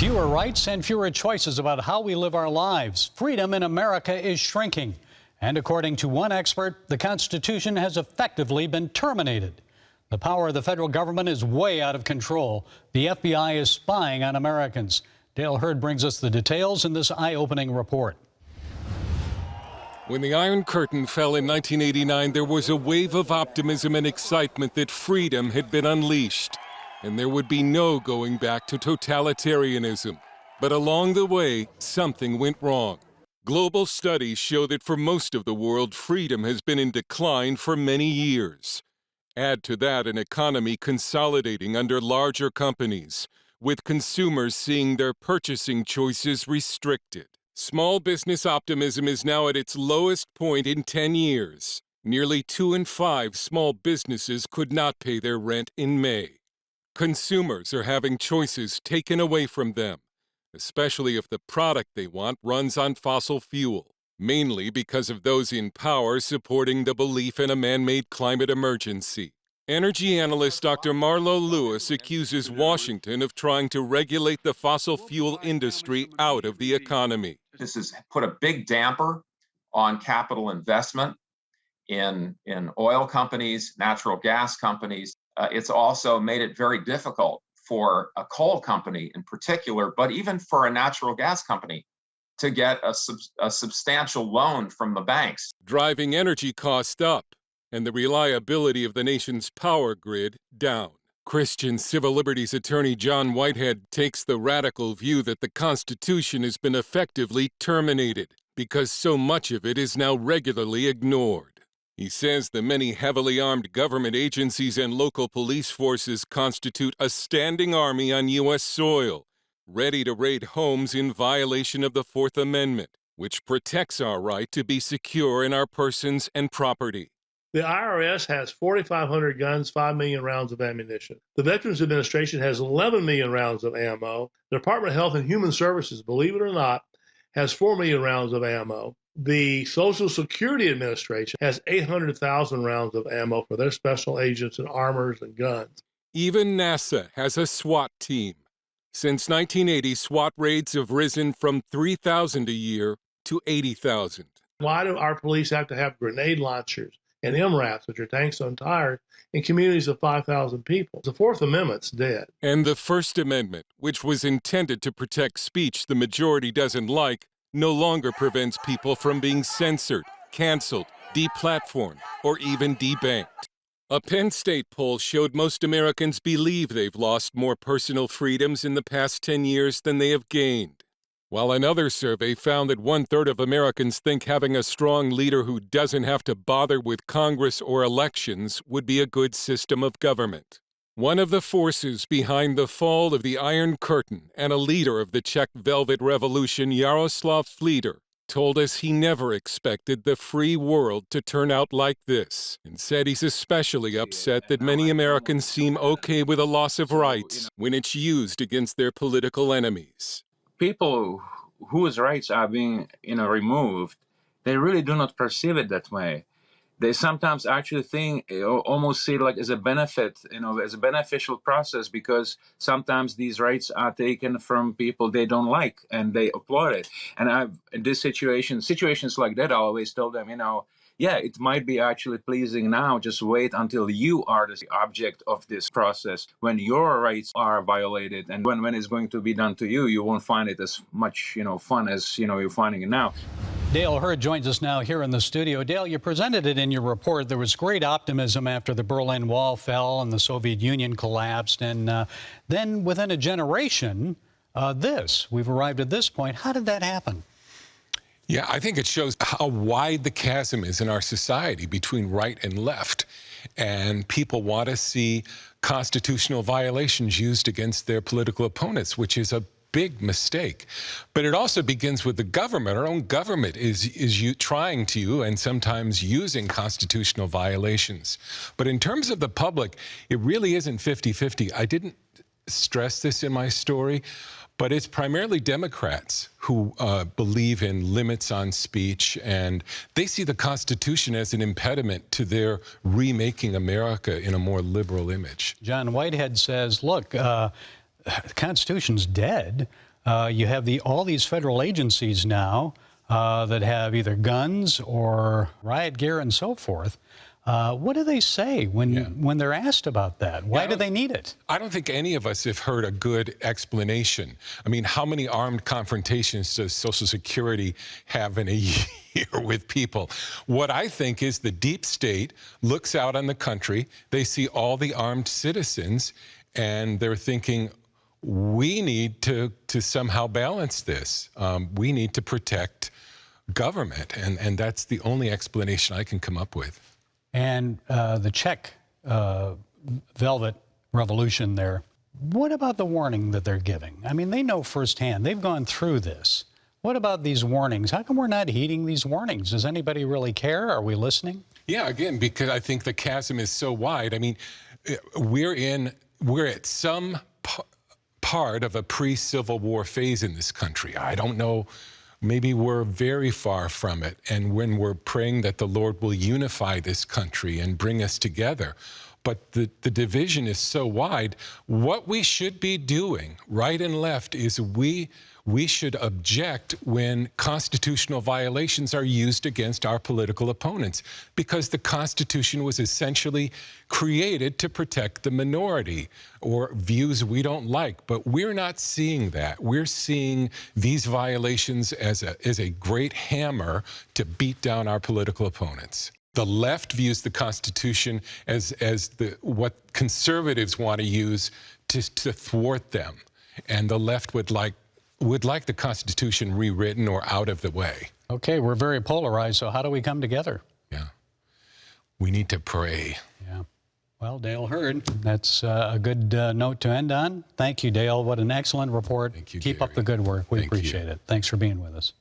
Fewer rights and fewer choices about how we live our lives. Freedom in America is shrinking. And according to one expert, the Constitution has effectively been terminated. The power of the federal government is way out of control. The FBI is spying on Americans. Dale Hurd brings us the details in this eye-opening report. When the Iron Curtain fell in 1989, there was a wave of optimism and excitement that freedom had been unleashed, and there would be no going back to totalitarianism. But along the way, something went wrong. Global studies show that for most of the world, freedom has been in decline for many years. Add to that an economy consolidating under larger companies, with consumers seeing their purchasing choices restricted. Small business optimism is now at its lowest point in 10 years. Nearly 2 in 5 small businesses could not pay their rent in May. Consumers are having choices taken away from them, especially if the product they want runs on fossil fuel, mainly because of those in power supporting the belief in a man-made climate emergency. Energy analyst Dr. Marlo Lewis accuses Washington of trying to regulate the fossil fuel industry out of the economy. This has put a big damper on capital investment in oil companies, natural gas companies. It's also made it very difficult for a coal company in particular, but even for a natural gas company, to get a substantial loan from the banks. Driving energy costs up and the reliability of the nation's power grid down. Christian civil liberties attorney John Whitehead takes the radical view that the Constitution has been effectively terminated because so much of it is now regularly ignored. He says the many heavily armed government agencies and local police forces constitute a standing army on U.S. soil, ready to raid homes in violation of the Fourth Amendment, which protects our right to be secure in our persons and property. The IRS has 4,500 guns, 5 million rounds of ammunition. The Veterans Administration has 11 million rounds of ammo. The Department of Health and Human Services, believe it or not, has 4 million rounds of ammo. The Social Security Administration has 800,000 rounds of ammo for their special agents and armors and guns. Even NASA has a SWAT team. Since 1980, SWAT raids have risen from 3,000 a year to 80,000. Why do our police have to have grenade launchers and MRAPs, which are tanks on tires, in communities of 5,000 people? The Fourth Amendment's dead. And the First Amendment, which was intended to protect speech the majority doesn't like, no longer prevents people from being censored, canceled, deplatformed, or even debanked. A Penn State poll showed most Americans believe they've lost more personal freedoms in the past 10 years than they have gained, while another survey found that 1/3 of Americans think having a strong leader who doesn't have to bother with Congress or elections would be a good system of government. One of the forces behind the fall of the Iron Curtain and a leader of the Czech Velvet Revolution, Jaroslav Flieder, told us he never expected the free world to turn out like this, and said he's especially upset that many Americans seem okay with a loss of rights when it's used against their political enemies. People whose rights are being, removed, they really do not perceive it that way. They sometimes actually think, almost see it like as a benefit, as a beneficial process, because sometimes these rights are taken from people they don't like and they applaud it. And in this situations like that, I always tell them, yeah, it might be actually pleasing now. Just wait until you are the object of this process. When your rights are violated and when it's going to be done to you, you won't find it as much, fun as, you're finding it now. Dale Hurd joins us now here in the studio. Dale, you presented it in your report. There was great optimism after the Berlin Wall fell and the Soviet Union collapsed. And then within a generation, we've arrived at this point. How did that happen? Yeah, I think it shows how wide the chasm is in our society between right and left. And people want to see constitutional violations used against their political opponents, which is a big mistake. But it also begins with the government. Our own government is trying to and sometimes using constitutional violations. But in terms of the public, it really isn't 50-50. I didn't stress this in my story, but it's primarily Democrats who believe in limits on speech, and they see the Constitution as an impediment to their remaking America in a more liberal image. John Whitehead says, look, the Constitution's dead. You have all these federal agencies now that have either guns or riot gear and so forth. What do they say when they're asked about that? Why do they need it? I don't think any of us have heard a good explanation. I mean, how many armed confrontations does Social Security have in a year with people? What I think is the deep state looks out on the country, they see all the armed citizens, and they're thinking, we need to somehow balance this. We need to protect government, and that's the only explanation I can come up with. And the Czech velvet revolution there, what about the warning that they're giving? I mean, they know firsthand. They've gone through this. What about these warnings? How come we're not heeding these warnings? Does anybody really care? Are we listening? Yeah, again, because I think the chasm is so wide. I mean, we're at some part of a pre-Civil War phase in this country. I don't know. Maybe we're very far from it, and when we're praying that the Lord will unify this country and bring us together. But the division is so wide. What we should be doing, right and left, is we should object when constitutional violations are used against our political opponents, because the Constitution was essentially created to protect the minority or views we don't like. But we're not seeing that. We're seeing these violations as a great hammer to beat down our political opponents. The left views the Constitution as what conservatives want to use to thwart them, and the left would like the Constitution rewritten or out of the way. Okay, we're very polarized, so how do we come together? Yeah, we need to pray. Yeah. Well, Dale Hurd, that's a good note to end on. Thank you, Dale. What an excellent report. Thank you, Keep up Gary. the good work. We Thank you. appreciate it. Thanks for being with us.